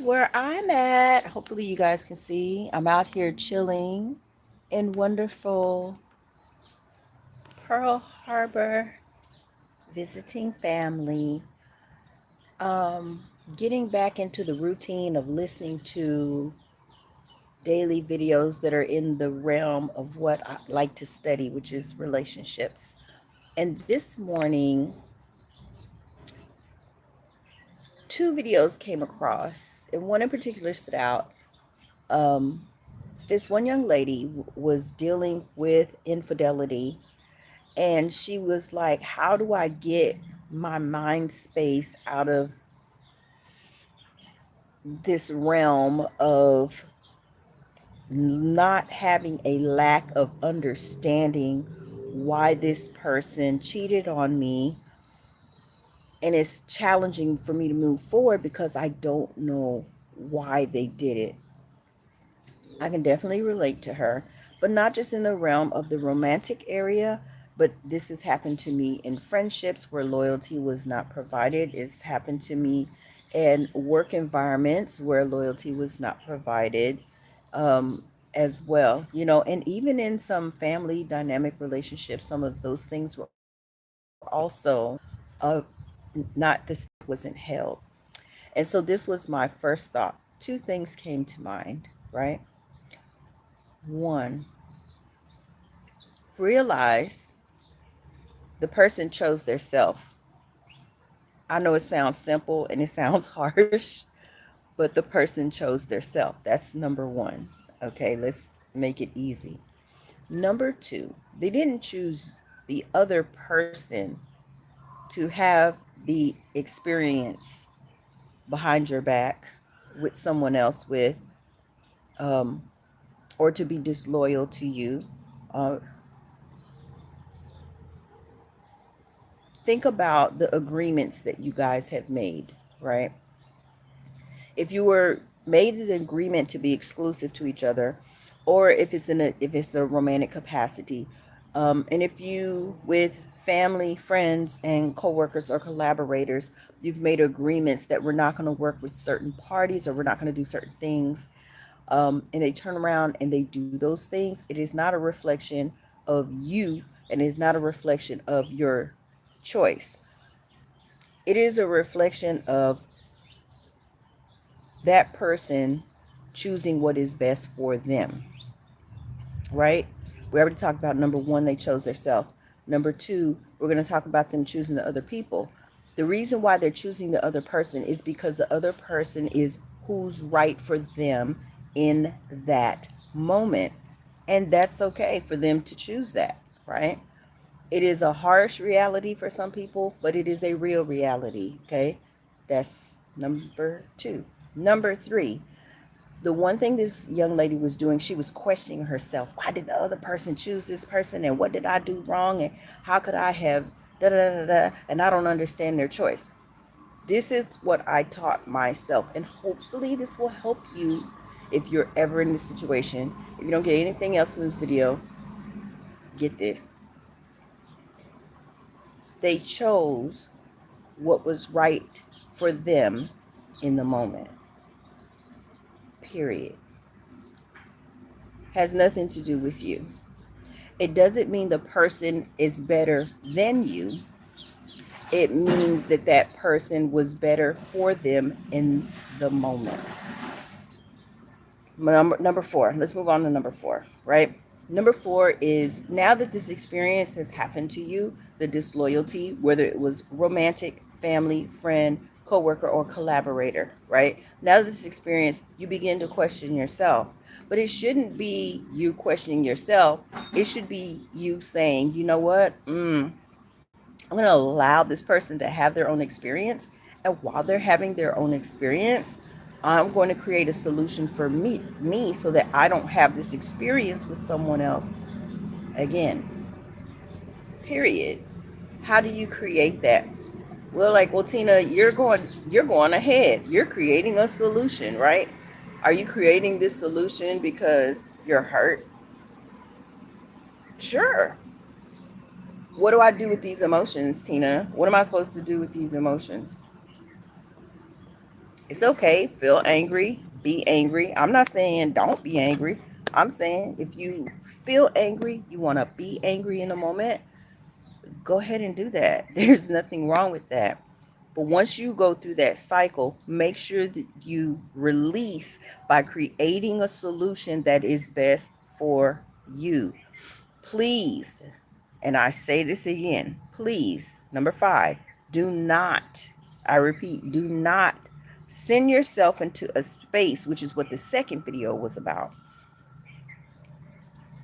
where I'm at. Hopefully, you guys can see. I'm out here chilling in wonderful Pearl Harbor, visiting family, um, getting back into the routine of listening to daily videos that are in the realm of what I like to study, which is relationships. And this morning, two videos came across, and one in particular stood out. Um, this one young lady was dealing with infidelity, and she was like, how do I get my mind space out of this realm of not having a lack of understanding why this person cheated on me, and it's challenging for me to move forward because I don't know why they did it. I can definitely relate to her, but not just in the realm of the romantic area, but this has happened to me in friendships where loyalty was not provided. It's happened to me in work environments where loyalty was not provided, um, as well, and even in some family dynamic relationships, some of those things were also not, this wasn't held. And so this was my first thought. Two things came to mind, right? One, realize the person chose their self. I know it sounds simple and it sounds harsh, but the person chose their self. That's number one. Okay, let's make it easy. Number two, they didn't choose the other person to have the experience behind your back with someone else with, um, or to be disloyal to you. Uh, think about the agreements that you guys have made, right? If you were made an agreement to be exclusive to each other, or if it's a romantic capacity, and if you with family, friends, and coworkers or collaborators, you've made agreements that we're not going to work with certain parties or we're not going to do certain things, and they turn around and they do those things, it is not a reflection of you, and it is not a reflection of your choice. It is a reflection of that person choosing what is best for them, right? We already talked about number one, they chose themselves. Number two, we're going to talk about them choosing the other people. The reason why they're choosing the other person is because the other person is who's right for them in that moment. And that's okay for them to choose that, right? It is a harsh reality for some people, but it is a real reality, okay? That's number two. Number three, the one thing this young lady was doing, she was questioning herself. Why did the other person choose this person? And what did I do wrong? And how could I have da da da da? And I don't understand their choice. This is what I taught myself. And hopefully, this will help you if you're ever in this situation. If you don't get anything else from this video, get this. They chose what was right for them in the moment. Period. Has nothing to do with you. It doesn't mean the person is better than you. It means that that person was better for them in the moment. Number four. Let's move on to number four, right? Number four is, now that this experience has happened to you, the disloyalty, whether it was romantic, family, friend, coworker, or collaborator, right? Now that this experience, you begin to question yourself. But it shouldn't be you questioning yourself. It should be you saying, you know what? I'm going to allow this person to have their own experience. And while they're having their own experience, I'm going to create a solution for me so that I don't have this experience with someone else again. Period. How do you create that? Well, Tina, you're going ahead. You're creating a solution, right? Are you creating this solution because you're hurt? Sure. What do I do with these emotions, Tina? What am I supposed to do with these emotions? It's okay. Feel angry. Be angry. I'm not saying don't be angry. I'm saying if you feel angry, you want to be angry in a moment, go ahead and do that. There's nothing wrong with that. But once you go through that cycle, make sure that you release by creating a solution that is best for you. Please, and I say this again, please, number 5, do not, I repeat, do not send yourself into a space, which is what the second video was about.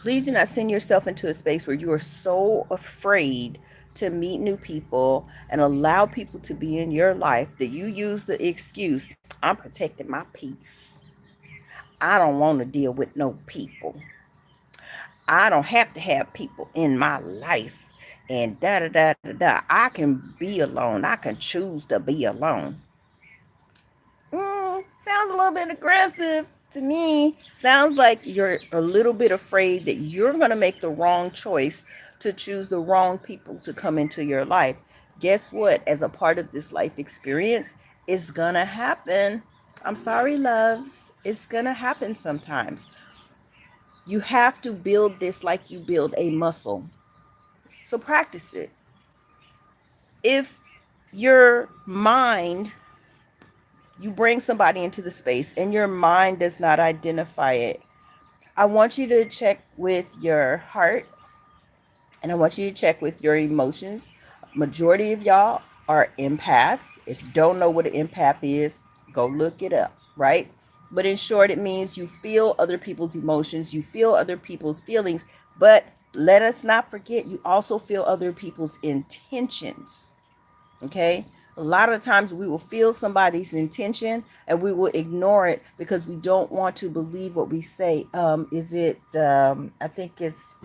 Please do not send yourself into a space where you are so afraid to meet new people and allow people to be in your life that you use the excuse, I'm protecting my peace. I don't want to deal with no people. I don't have to have people in my life. And da da da da da. I can be alone. I can choose to be alone. Sounds a little bit aggressive to me. Sounds like you're a little bit afraid that you're going to make the wrong choice to choose the wrong people to come into your life. Guess what? As a part of this life experience, it's going to happen. I'm sorry, loves. It's going to happen sometimes. You have to build this like you build a muscle. So practice it. If your mind, you bring somebody into the space and your mind does not identify it, I want you to check with your heart and I want you to check with your emotions. Majority of y'all are empaths. If you don't know what an empath is, go look it up, right? But in short, it means you feel other people's emotions, you feel other people's feelings, but let us not forget you also feel other people's intentions. Okay? A lot of times we will feel somebody's intention and we will ignore it because we don't want to believe what we say. I think it's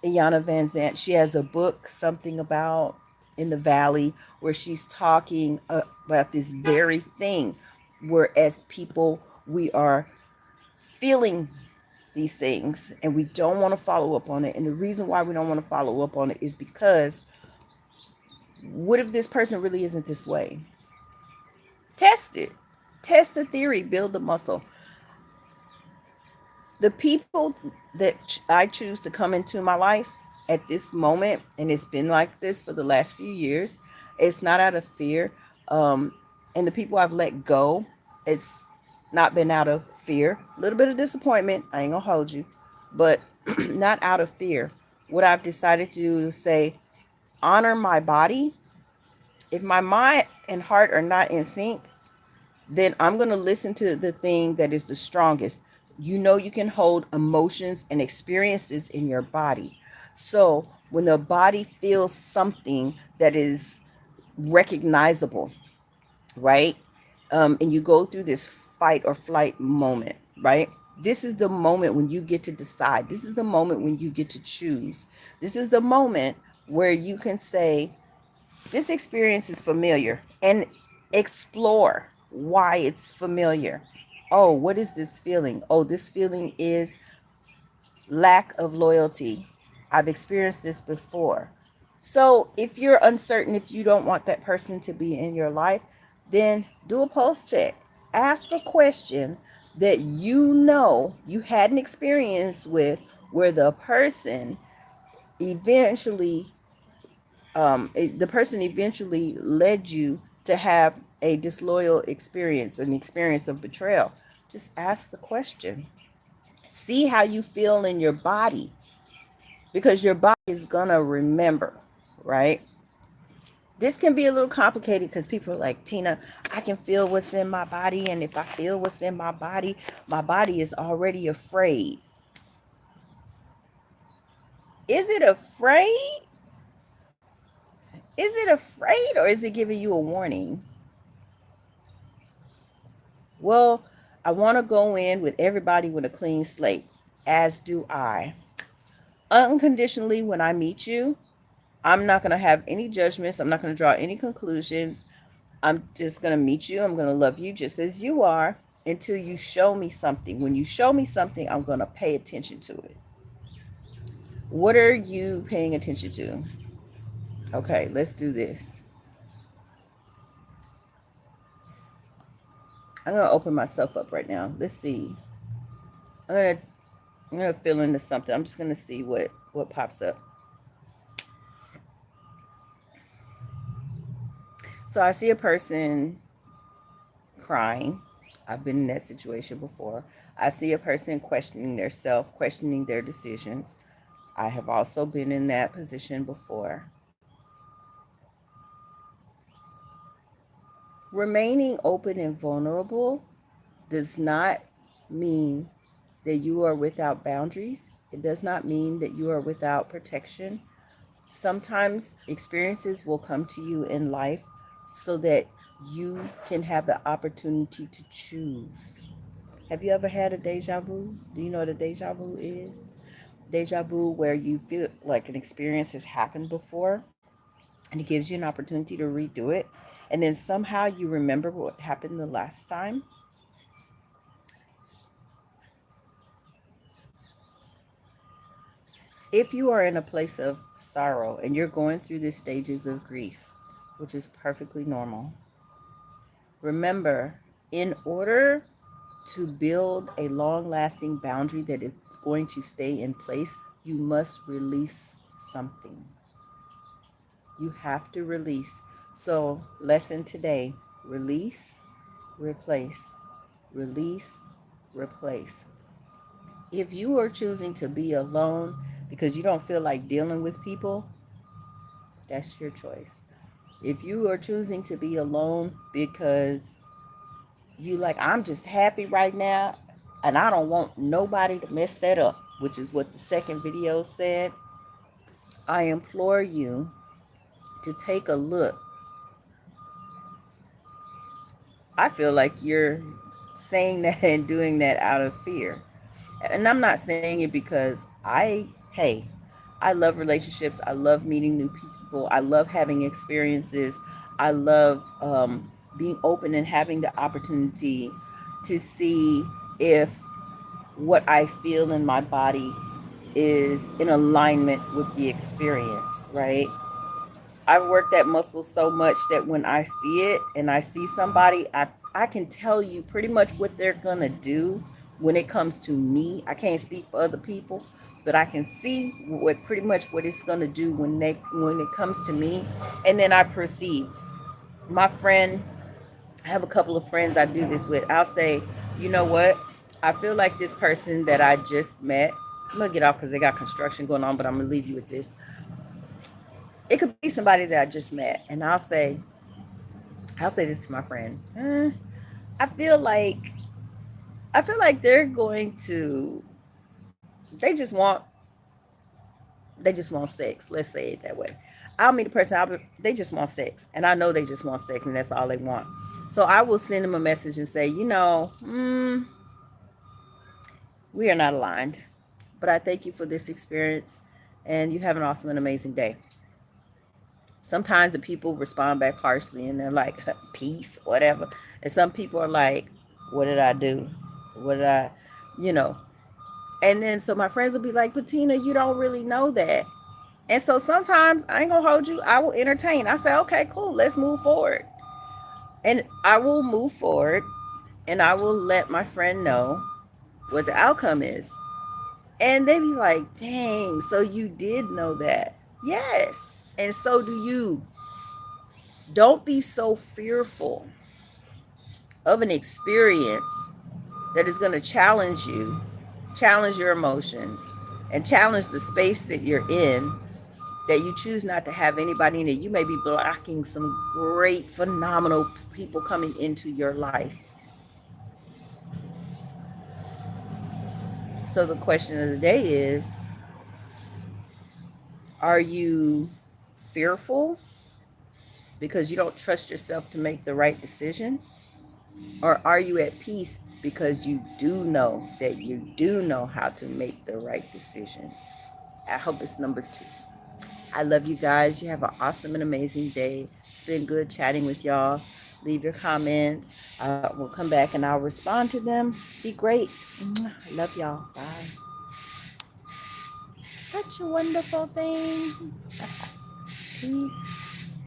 Iyanla Vanzant. She has a book, something about in the valley, where she's talking about this very thing. Whereas people, we are feeling these things and we don't want to follow up on it. And the reason why we don't want to follow up on it is because what if this person really isn't this way? Test it. Test the theory, build the muscle. The people that I choose to come into my life at this moment, and it's been like this for the last few years, it's not out of fear. And the people I've let go, it's not been out of fear. A little bit of disappointment, I ain't gonna hold you, but not out of fear. What I've decided to do is say, honor my body. If my mind and heart are not in sync, then I'm going to listen to the thing that is the strongest. You know, you can hold emotions and experiences in your body. So when the body feels something that is recognizable, right? And you go through this fight or flight moment, right? This is the moment when you get to decide. This is the moment when you get to choose. This is the moment where you can say, this experience is familiar, and explore why it's familiar. Oh, what is this feeling? Oh, this feeling is lack of loyalty. I've experienced this before. So if you're uncertain, if you don't want that person to be in your life, then do a pulse check. Ask a question that you know you had an experience with where the person eventually the person eventually led you to have a disloyal experience, an experience of betrayal. Just ask the question. See how you feel in your body because your body is going to remember, right? This can be a little complicated because people are like, Tina, I can feel what's in my body. And if I feel what's in my body is already afraid. Is it afraid? Is it afraid or is it giving you a warning? Well, I want to go in with everybody with a clean slate, as do I. Unconditionally, when I meet you, I'm not going to have any judgments. I'm not going to draw any conclusions. I'm just going to meet you. I'm going to love you just as you are until you show me something. When you show me something, I'm going to pay attention to it. What are you paying attention to? Okay, let's do this. I'm gonna open myself up right now. Let's see. I'm gonna I'm gonna fill into something. I'm just gonna see what pops up. So I see a person crying. I've been in that situation before. I see a person questioning their self, questioning their decisions. I have also been in that position before. Remaining open and vulnerable does not mean that you are without boundaries. It does not mean that you are without protection. Sometimes experiences will come to you in life so that you can have the opportunity to choose. Have you ever had a deja vu? Do you know what a deja vu is? Deja vu, where you feel like an experience has happened before and it gives you an opportunity to redo it. And then somehow you remember what happened the last time. If you are in a place of sorrow and you're going through the stages of grief, which is perfectly normal, remember, in order to build a long lasting boundary that is going to stay in place, you must release something. You have to release. So, lesson today: release, replace, release, replace. If you are choosing to be alone because you don't feel like dealing with people, that's your choice. If you are choosing to be alone because you like, I'm just happy right now and I don't want nobody to mess that up, which is what the second video said, I implore you to take a look. I feel like you're saying that and doing that out of fear. And I'm not saying it because hey, I love relationships. I love meeting new people. I love having experiences. I love being open and having the opportunity to see if what I feel in my body is in alignment with the experience, right? I've worked that muscle so much that when I see it and I see somebody, I can tell you pretty much what they're gonna do when it comes to me. I can't speak for other people, but I can see what pretty much what it's gonna do when it comes to me, and then I proceed. My friend, I have a couple of friends I do this with. I'll say, you know what? I feel like this person that I just met. I'm gonna get off because they got construction going on, but I'm gonna leave you with this. It could be somebody that I just met, and I'll say this to my friend. I feel like I feel like they're going to. They just want. They just want sex. Let's say it that way. I'll meet a person. They just want sex, and I know they just want sex, and that's all they want. So I will send them a message and say, we are not aligned, but I thank you for this experience, and you have an awesome and amazing day. Sometimes the people respond back harshly and they're like, peace, whatever. And some people are like, what did I do? What did I, you know? And then so my friends will be like, Patina, you don't really know that. And so sometimes I ain't gonna hold you. I will entertain. I say, okay, cool, let's move forward. And I will move forward and I will let my friend know what the outcome is. And they be like, dang, so you did know that. Yes. And so do you. Don't be so fearful of an experience that is going to challenge you, challenge your emotions, and challenge the space that you're in, that you choose not to have anybody in it. You may be blocking some great, phenomenal people coming into your life. So the question of the day is, are you fearful because you don't trust yourself to make the right decision? Or are you at peace because you do know that you do know how to make the right decision? I hope it's number 2. I love you guys. You have an awesome and amazing day. It's been good chatting with y'all. Leave your comments. We'll come back and I'll respond to them. Be great. I love y'all. Bye. Such a wonderful thing. Peace.